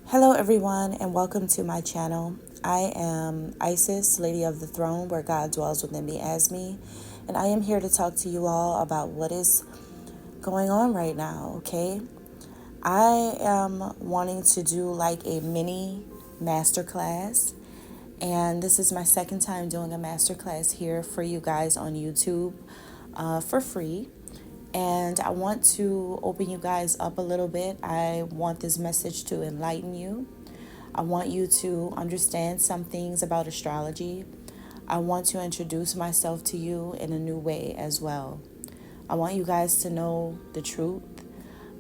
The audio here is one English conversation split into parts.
Hello, everyone, and welcome to my channel. I am Isis, Lady of the Throne, where God dwells within me as me, and I am here to talk to you all about what is going on right now, okay? I am wanting to do like a mini masterclass, and this is my second time doing a masterclass here for you guys on YouTube for free. And I want to open you guys up a little bit. I want this message to enlighten you. I want you to understand some things about astrology. I want to introduce myself to you in a new way as well. I want you guys to know the truth,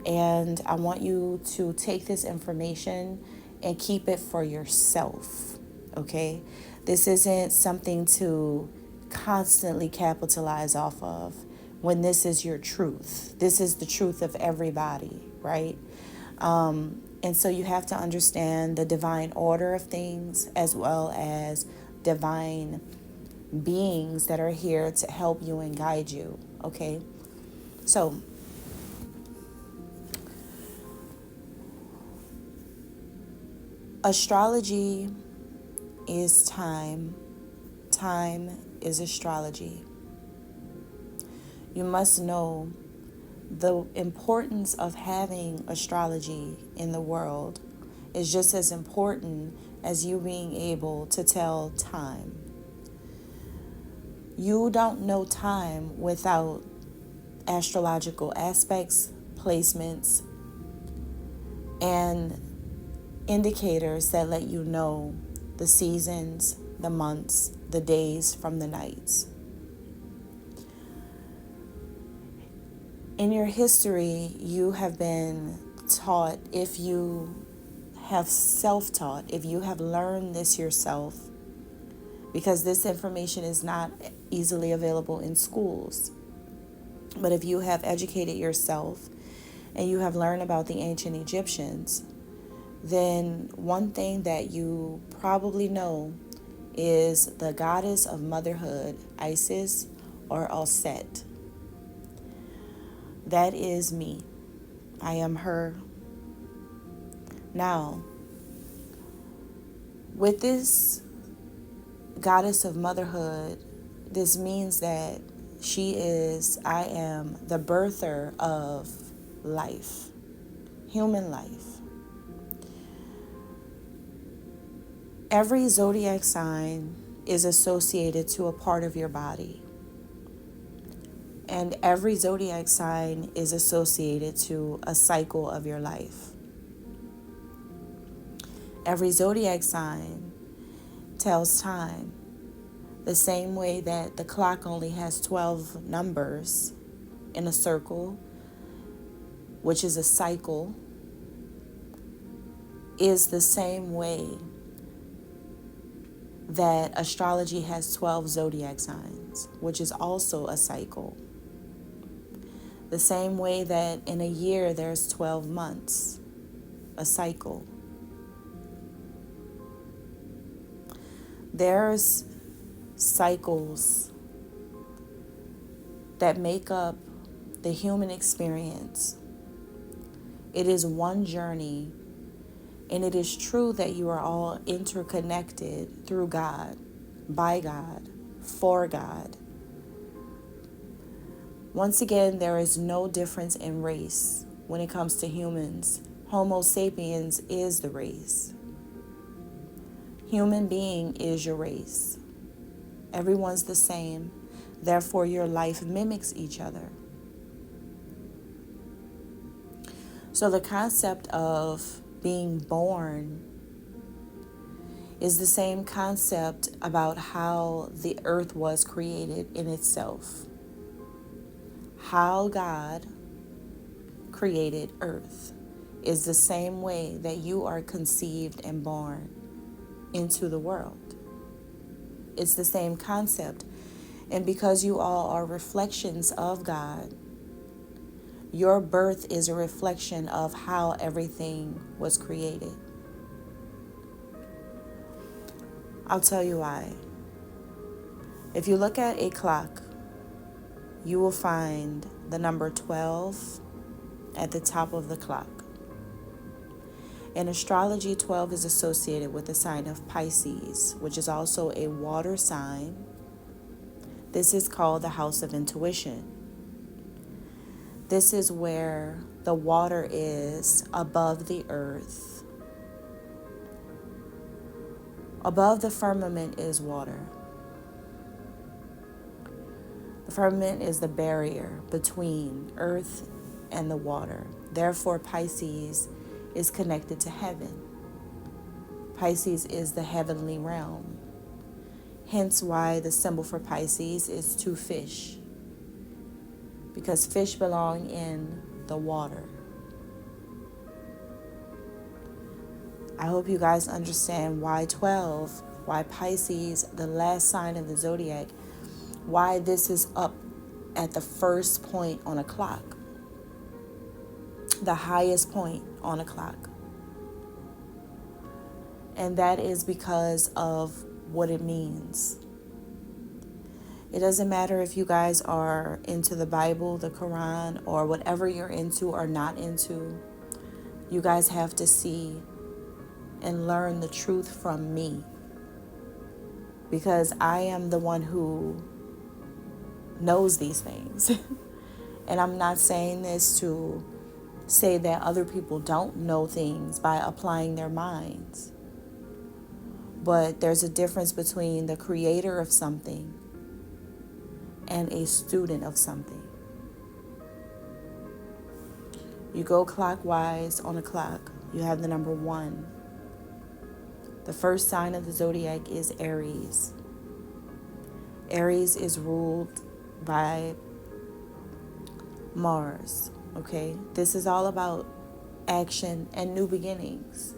and I want you to take this information and keep it for yourself, okay? This isn't something to constantly capitalize off of when this is your truth. This is the truth of everybody, right? And so you have to understand the divine order of things as well as divine beings that are here to help you and guide you, okay? So, astrology is time. Time is astrology. You must know the importance of having astrology in the world is just as important as you being able to tell time. You don't know time without astrological aspects, placements, and indicators that let you know the seasons, the months, the days from the nights. In your history, you have been taught, if you have self-taught, if you have learned this yourself, because this information is not easily available in schools. But if you have educated yourself and you have learned about the ancient Egyptians, then one thing that you probably know is the goddess of motherhood, Isis or Alset. That is me. I am her. Now, with this goddess of motherhood, this means that I am the birther of life, human life. Every zodiac sign is associated to a part of your body. And every zodiac sign is associated to a cycle of your life. Every zodiac sign tells time. The same way that the clock only has 12 numbers in a circle, which is a cycle, is the same way that astrology has 12 zodiac signs, which is also a cycle. The same way that in a year there's 12 months, a cycle. There's cycles that make up the human experience. It is one journey, and it is true that you are all interconnected through God, by God, for God. Once again, there is no difference in race when it comes to humans. Homo sapiens is the race. Human being is your race. Everyone's the same. Therefore, your life mimics each other. So the concept of being born is the same concept about how the earth was created in itself. How God created earth is the same way that you are conceived and born into the world. It's the same concept. And because you all are reflections of God, your birth is a reflection of how everything was created. I'll tell you why. If you look at a clock, you will find the number 12 at the top of the clock. In astrology, 12 is associated with the sign of Pisces, which is also a water sign. This is called the house of intuition. This is where the water is above the earth. Above the firmament is water. The firmament is the barrier between earth and the water. Therefore, Pisces is connected to heaven. Pisces is the heavenly realm. Hence why the symbol for Pisces is two fish. Because fish belong in the water. I hope you guys understand why 12, why Pisces, the last sign of the zodiac, why this is up at the first point on a clock. The highest point on a clock. And that is because of what it means. It doesn't matter if you guys are into the Bible, the Quran, or whatever you're into or not into. You guys have to see and learn the truth from me. Because I am the one who knows these things. And I'm not saying this to say that other people don't know things by applying their minds. But there's a difference between the creator of something and a student of something. You go clockwise on a clock, you have the number 1. The first sign of the zodiac is Aries. Aries is ruled by Mars, okay? This is all about action and new beginnings.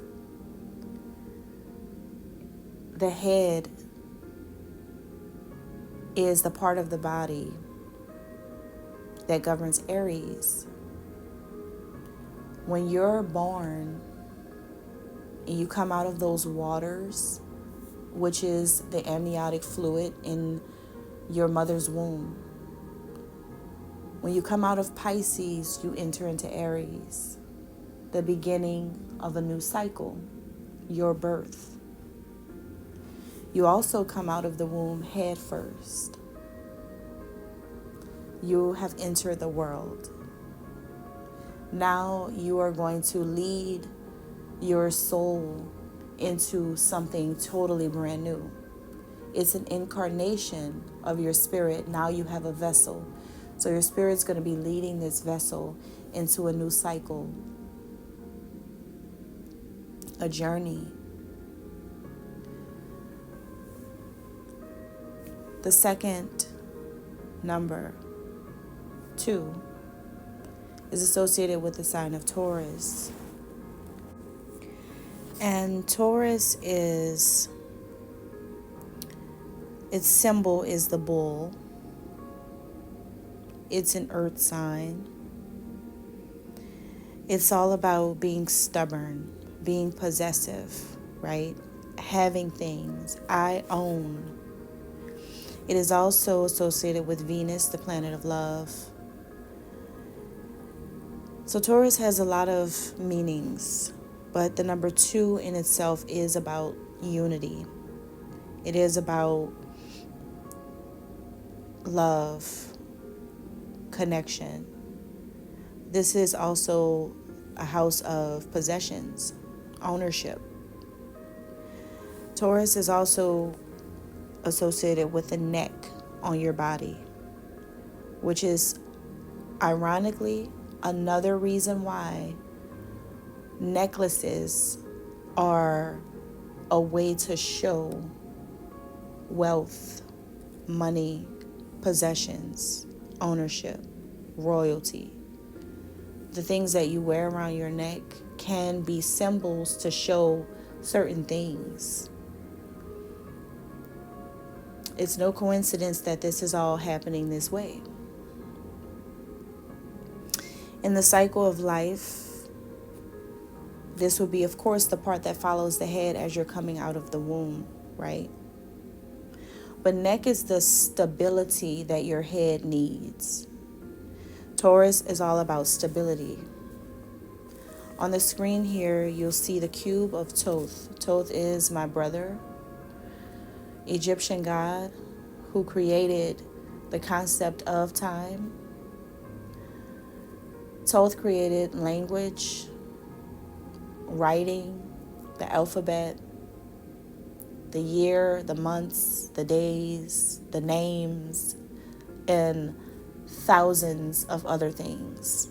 The head is the part of the body that governs Aries. When you're born and you come out of those waters, which is the amniotic fluid in your mother's womb, when you come out of Pisces, you enter into Aries, the beginning of a new cycle, your birth. You also come out of the womb head first. You have entered the world. Now you are going to lead your soul into something totally brand new. It's an incarnation of your spirit. Now you have a vessel. So your spirit's going to be leading this vessel into a new cycle, a journey. The second number, 2, is associated with the sign of Taurus. And Taurus is, its symbol is the bull. It's an earth sign. It's all about being stubborn, being possessive, right? Having things. I own. It is also associated with Venus, the planet of love. So Taurus has a lot of meanings, but the number 2 in itself is about unity. It is about love, connection. This is also a house of possessions, ownership. Taurus is also associated with the neck on your body, which is ironically another reason why necklaces are a way to show wealth, money, possessions, ownership, royalty. The things that you wear around your neck can be symbols to show certain things. It's no coincidence that this is all happening this way. In the cycle of life, this would be, of course, the part that follows the head as you're coming out of the womb, right? But neck is the stability that your head needs. Taurus is all about stability. On the screen here, you'll see the cube of Thoth. Thoth is my brother, Egyptian god who created the concept of time. Thoth created language, writing, the alphabet, the year, the months, the days, the names, and thousands of other things.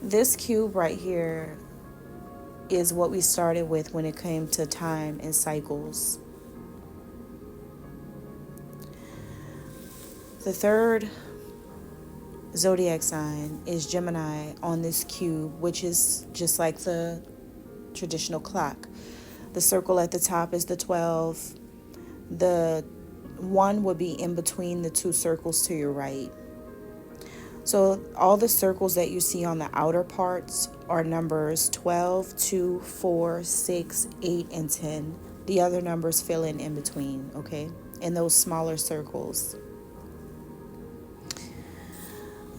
This cube right here is what we started with when it came to time and cycles. The third zodiac sign is Gemini on this cube, which is just like the traditional clock. The circle at the top is the 12. The 1 would be in between the 2 circles to your right. So all the circles that you see on the outer parts are numbers 12, 2, 4, 6, 8, and 10. The other numbers fill in between, okay? In those smaller circles.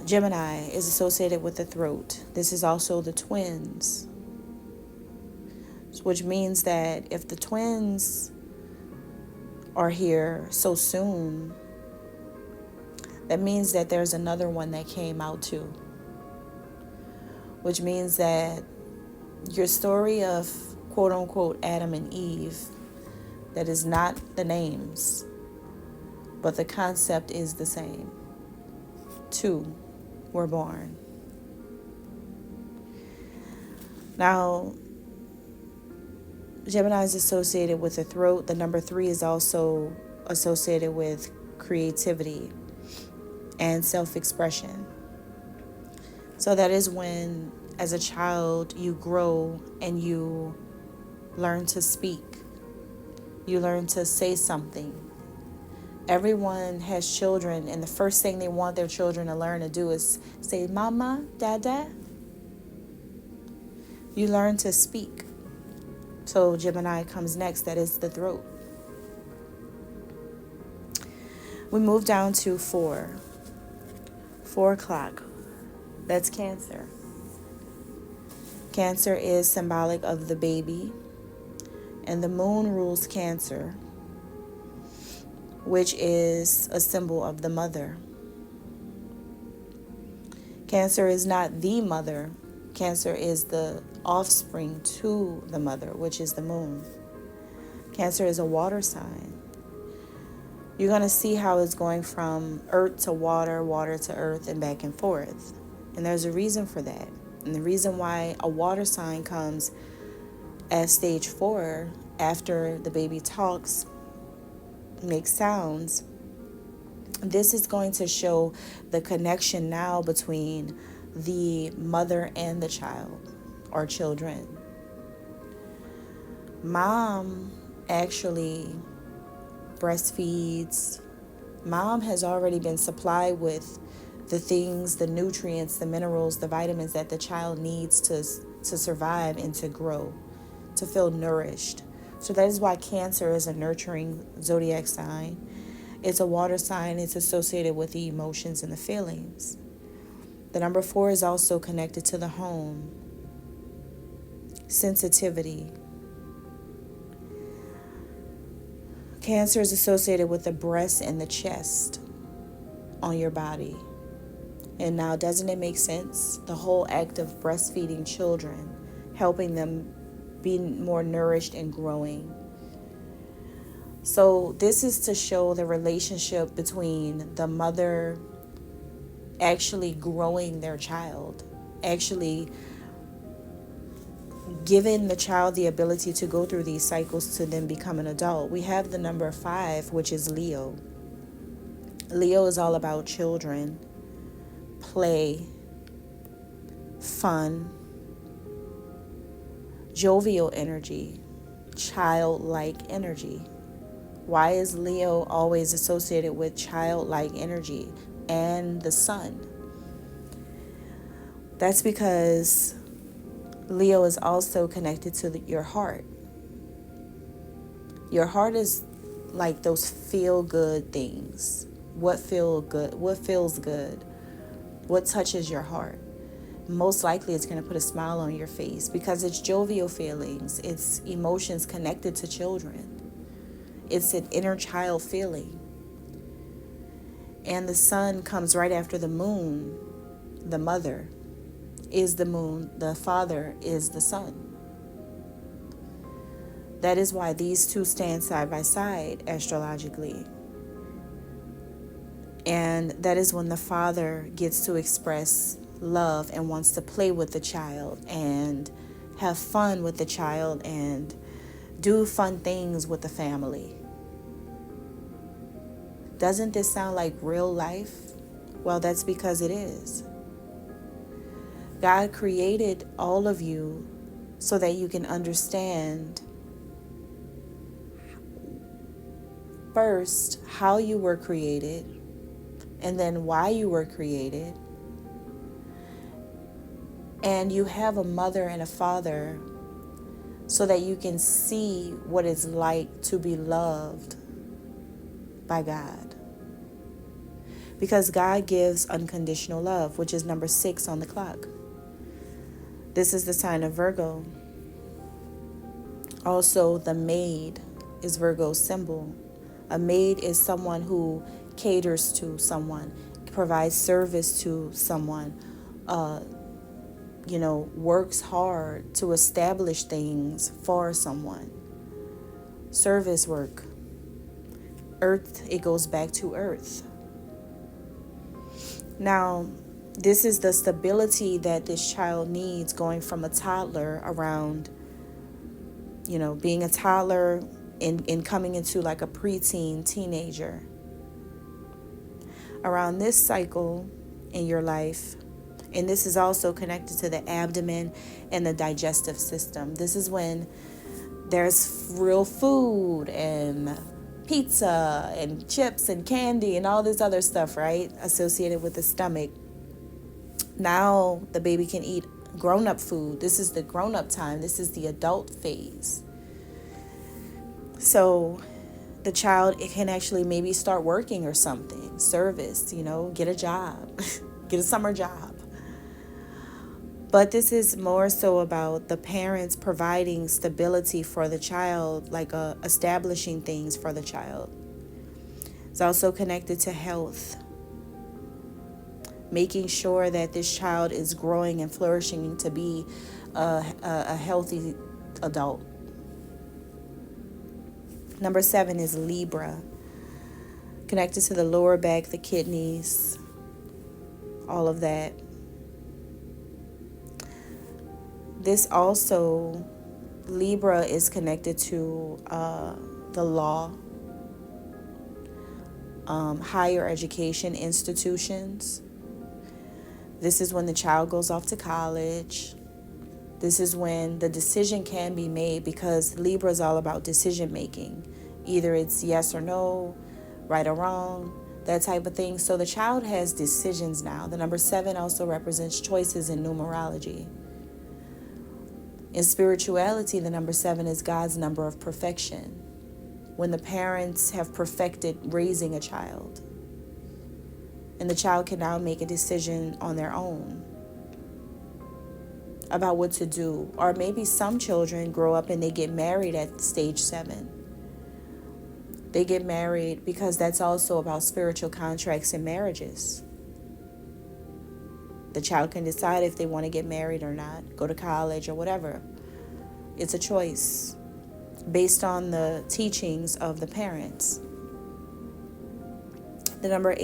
Gemini is associated with the throat. This is also the twins, which means that if the twins are here so soon, that means that there's another one that came out too. Which means that your story of quote unquote Adam and Eve, that is not the names, but the concept is the same. 2 were born. Now, Gemini is associated with the throat. The number 3 is also associated with creativity and self-expression. So that is when, as a child, you grow and you learn to speak. You learn to say something. Everyone has children, and the first thing they want their children to learn to do is say, Mama, Dada. You learn to speak. So Gemini comes next. That is the throat. We move down to 4. 4 o'clock. That's Cancer. Cancer is symbolic of the baby, and the moon rules Cancer, which is a symbol of the mother. Cancer is not the mother. Cancer is the offspring to the mother, which is the moon. Cancer is a water sign. You're going to see how it's going from earth to water, water to earth, and back and forth. And there's a reason for that. And the reason why a water sign comes at stage 4, after the baby talks, makes sounds, this is going to show the connection now between the mother and the child or children. Mom actually breastfeeds. Mom has already been supplied with the things, the nutrients, the minerals, the vitamins that the child needs to survive and to grow, to feel nourished. So that is why Cancer is a nurturing zodiac sign. It's a water sign. It's associated with the emotions and the feelings. The number 4 is also connected to the home, sensitivity. Cancer is associated with the breast and the chest on your body. And now, doesn't it make sense? The whole act of breastfeeding children, helping them be more nourished and growing. So this is to show the relationship between the mother actually growing their child, actually giving the child the ability to go through these cycles to then become an adult. We have the number 5, which is Leo. Leo is all about children, play, fun, jovial energy, childlike energy. Why is Leo always associated with childlike energy and the sun? That's because Leo is also connected to your heart. Your heart is like those feel-good things. What feels good? What touches your heart? most likely it's going to put a smile on your face because it's jovial feelings. It's emotions connected to children. It's an inner child feeling. And the sun comes right after the moon. The mother is the moon. The father is the sun. That is why these two stand side by side astrologically. And that is when the father gets to express love and wants to play with the child and have fun with the child and do fun things with the family. Doesn't this sound like real life? Well, that's because it is. God created all of you so that you can understand first how you were created and then why you were created. And you have a mother and a father so that you can see what it's like to be loved by God. Because God gives unconditional love, which is number 6 on the clock. This is the sign of Virgo. Also, the maid is Virgo's symbol. A maid is someone who caters to someone, provides service to someone, works hard to establish things for someone. Service work. Earth, it goes back to earth. Now, this is the stability that this child needs going from a toddler around, being a toddler and coming into like a preteen, teenager. Around this cycle in your life, and this is also connected to the abdomen and the digestive system. This is when there's real food and pizza and chips and candy and all this other stuff, right? Associated with the stomach. Now the baby can eat grown-up food. This is the grown-up time. This is the adult phase. So the child, it can actually maybe start working or something, service, get a job, get a summer job. But this is more so about the parents providing stability for the child, like establishing things for the child. It's also connected to health, making sure that this child is growing and flourishing to be a healthy adult. Number 7 is Libra, connected to the lower back, the kidneys, all of that. This also, Libra is connected to the law, higher education institutions. This is when the child goes off to college. This is when the decision can be made, because Libra is all about decision making. Either it's yes or no, right or wrong, that type of thing. So the child has decisions now. The number 7 also represents choices in numerology. In spirituality, the number 7 is God's number of perfection. When the parents have perfected raising a child, and the child can now make a decision on their own about what to do. Or maybe some children grow up and they get married at stage 7. They get married because that's also about spiritual contracts and marriages. The child can decide if they want to get married or not, go to college or whatever. It's a choice based on the teachings of the parents. The number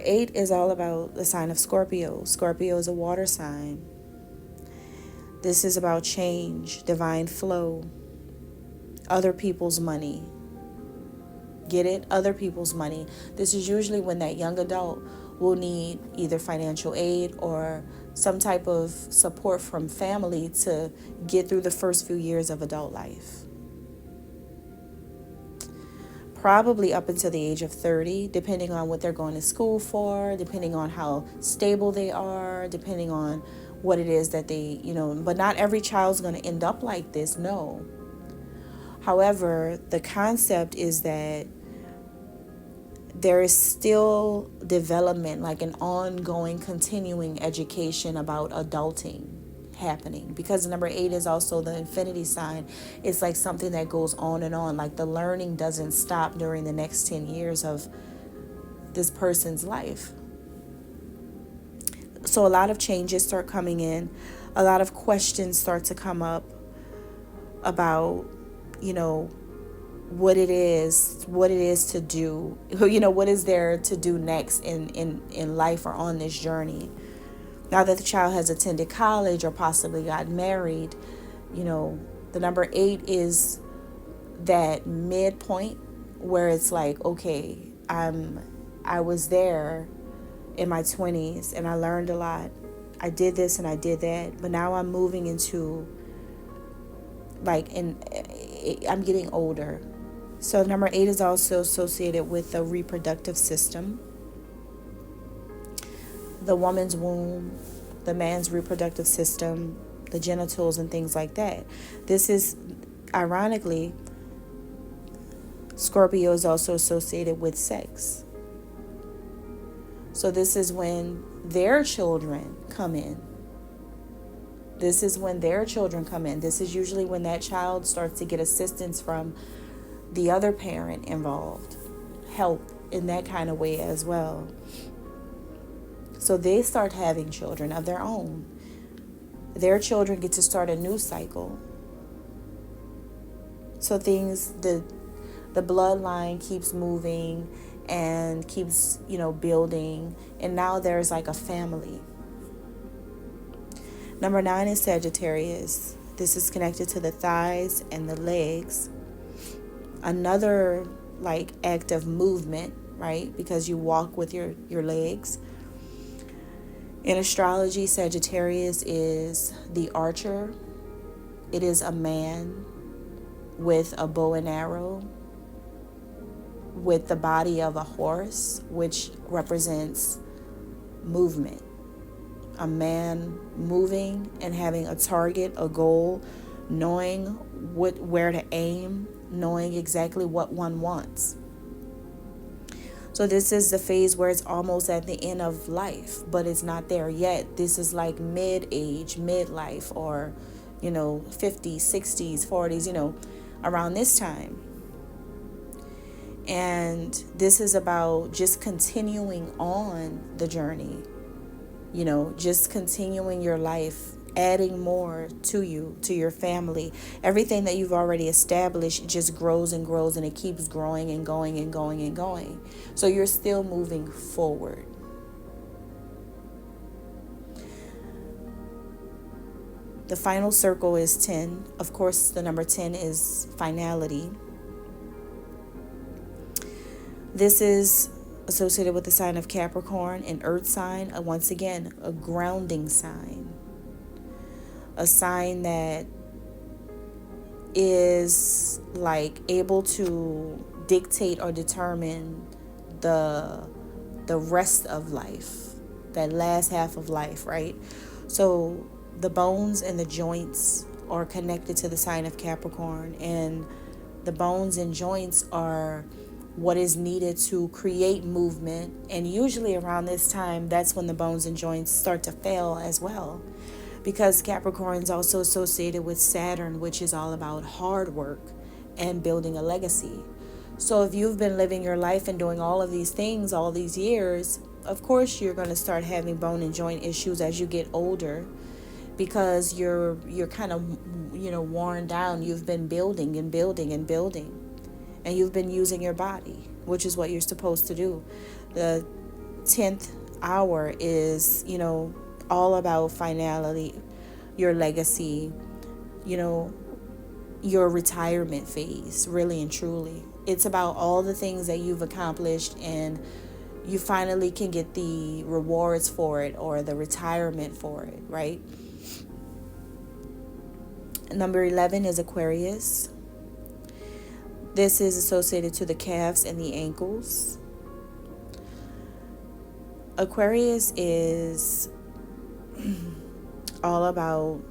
8 is all about the sign of Scorpio. Scorpio is a water sign. This is about change, divine flow, other people's money. Get it? Other people's money. This is usually when that young adult will need either financial aid or some type of support from family to get through the first few years of adult life. Probably up until the age of 30, depending on what they're going to school for, depending on how stable they are, depending on what it is that they, but not every child's going to end up like this, no. However, the concept is that there is still development, like an ongoing, continuing education about adulting happening, because number 8 is also the infinity sign. It's like something that goes on and on, like the learning doesn't stop during the next 10 years of this person's life. So a lot of changes start coming in, a lot of questions start to come up about, you know, what it is to do, you know, what is there to do next in life or on this journey. Now that the child has attended college or possibly got married, you know, the number 8 is that midpoint where it's like, okay, I was there in my 20s and I learned a lot. I did this and I did that, but now I'm moving into I'm getting older. So number 8 is also associated with the reproductive system, the woman's womb, the man's reproductive system, the genitals and things like that. This is, ironically, Scorpio is also associated with sex. So this is when their children come in. This is usually when that child starts to get assistance from the other parent involved, help in that kind of way as well. So they start having children of their own. Their children get to start a new cycle. So the bloodline keeps moving and keeps, you know, building. And now there's like a family. Number 9 is Sagittarius. This is connected to the thighs and the legs. Another like act of movement, right? Because you walk with your legs. In astrology, Sagittarius is the archer. It is a man with a bow and arrow, with the body of a horse, which represents movement. A man moving and having a target, a goal, knowing where to aim, knowing exactly what one wants. So this is the phase where it's almost at the end of life, but it's not there yet. This is like mid-age, midlife, or, you know, 50s, 60s, 40s, you know, around this time. And this is about just continuing on the journey, you know, just continuing your life, adding more to you, to your family. Everything that you've already established just grows and grows, and it keeps growing and going and going and going. So you're still moving forward. The final circle is 10. Of course, the number 10 is finality. This is associated with the sign of Capricorn, an earth sign, once again, a grounding sign. A sign that is like able to dictate or determine the rest of life, that last half of life, right? So the bones and the joints are connected to the sign of Capricorn, and the bones and joints are what is needed to create movement. And usually around this time, that's when the bones and joints start to fail as well, because Capricorn is also associated with Saturn, which is all about hard work and building a legacy. So if you've been living your life and doing all of these things all these years, of course you're going to start having bone and joint issues as you get older, because you're kind of, you know, worn down. You've been building and building and building, and you've been using your body, which is what you're supposed to do. The 10th hour is, you know, all about finality, your legacy, you know, your retirement phase, really and truly. It's about all the things that you've accomplished, and you finally can get the rewards for it, or the retirement for it, right? Number 11 is Aquarius. This is associated to the calves and the ankles. Aquarius is all about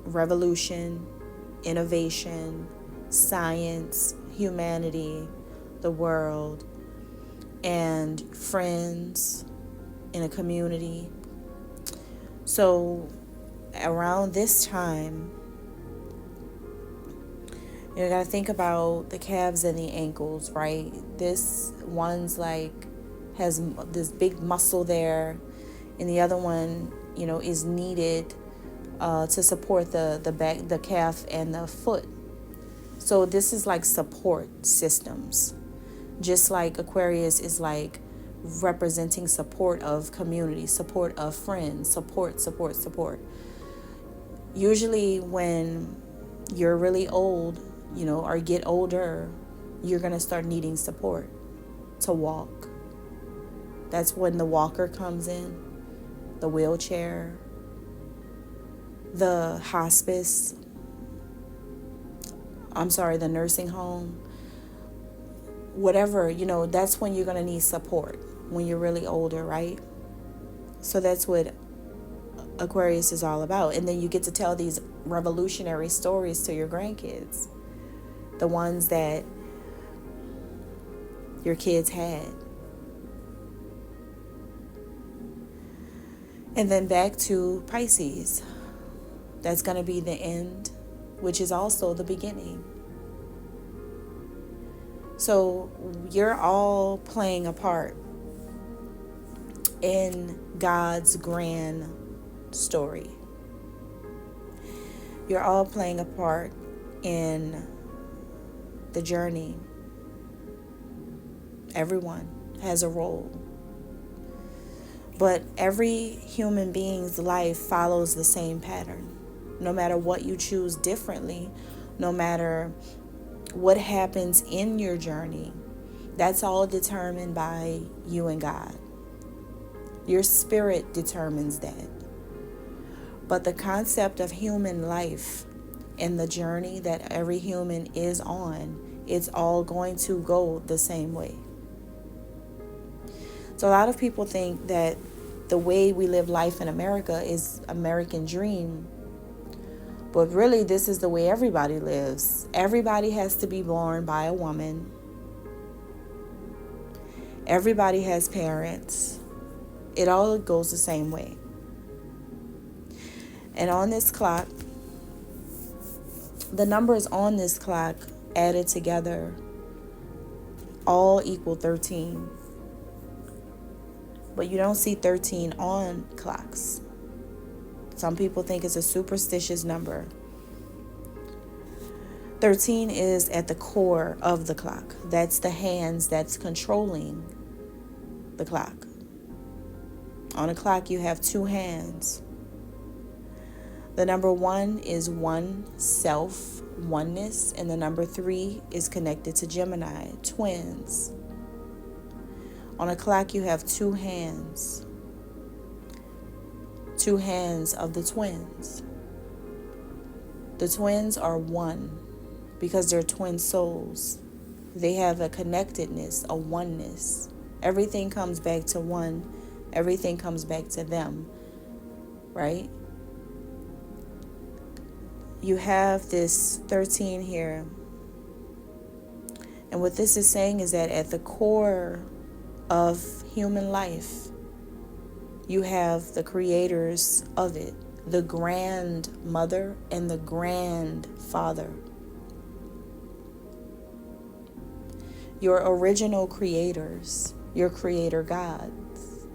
revolution, innovation, science, humanity, the world. and friends in a community. So around this time, you got to think about the calves and the ankles, right? This one's like has this big muscle there, and the other one, is needed to support the back, the calf, and the foot. So this is like support systems, just like Aquarius is like representing support of community, support of friends, support. Usually when you're really old, or get older, you're going to start needing support to walk. That's when the walker comes in, the wheelchair, the hospice, the nursing home, whatever, that's when you're going to need support when you're really older, right? So that's what Aquarius is all about. And then you get to tell these revolutionary stories to your grandkids, the ones that your kids had. And then back to Pisces. That's going to be the end, which is also the beginning. So you're all playing a part in God's grand story. You're all playing a part in the journey. Everyone has a role. But every human being's life follows the same pattern. No matter what you choose differently, no matter what happens in your journey, that's all determined by you and God. Your spirit determines that. But the concept of human life and the journey that every human is on, it's all going to go the same way. So a lot of people think that the way we live life in America is American dream. But really, this is the way everybody lives. Everybody has to be born by a woman. Everybody has parents. It all goes the same way. And on this clock, the numbers on this clock added together all equal 13. But you don't see 13 on clocks. Some people think it's a superstitious number. 13 is at the core of the clock. That's the hands that's controlling the clock. On a clock, you have two hands. The number 1 is one, self, oneness, and the number 3 is connected to Gemini, twins. On a clock, you have two hands of the twins. The twins are one because they're twin souls. They have a connectedness, a oneness. Everything comes back to one. Everything comes back to them, right? You have this 13 here. And what this is saying is that at the core of human life, you have the creators of it, the grandmother and the grandfather. Your original creators, your creator gods.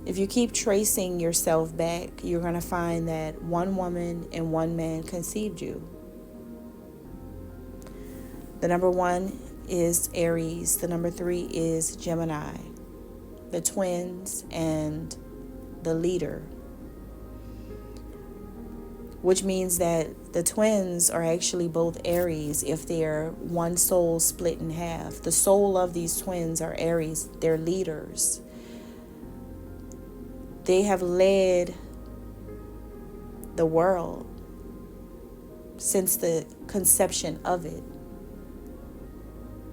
If you keep tracing yourself back, you're going to find that one woman and one man conceived you. The number 1 is Aries. The number 3 is Gemini. The twins and the leader. Which means that the twins are actually both Aries if they're one soul split in half. The soul of these twins are Aries. They're leaders. They have led the world since the conception of it.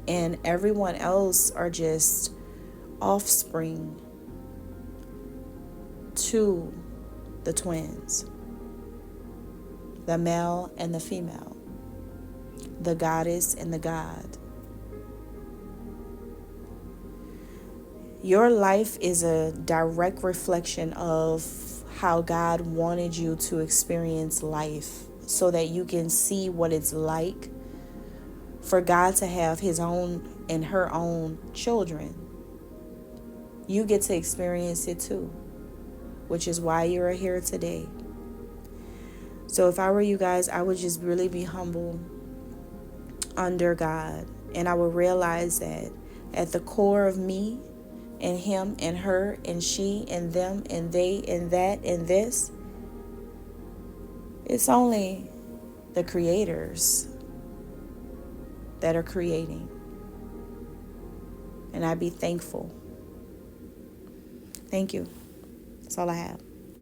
And everyone else are just offspring to the twins, the male and the female, the goddess and the god. Your life is a direct reflection of how God wanted you to experience life so that you can see what it's like for God to have his own and her own children. You get to experience it too, which is why you're here today. So if I were you guys, I would just really be humble under God. And I would realize that at the core of me and him and her and she and them and they and that and this, it's only the creators that are creating. And I'd be thankful. Thank you. That's all I have.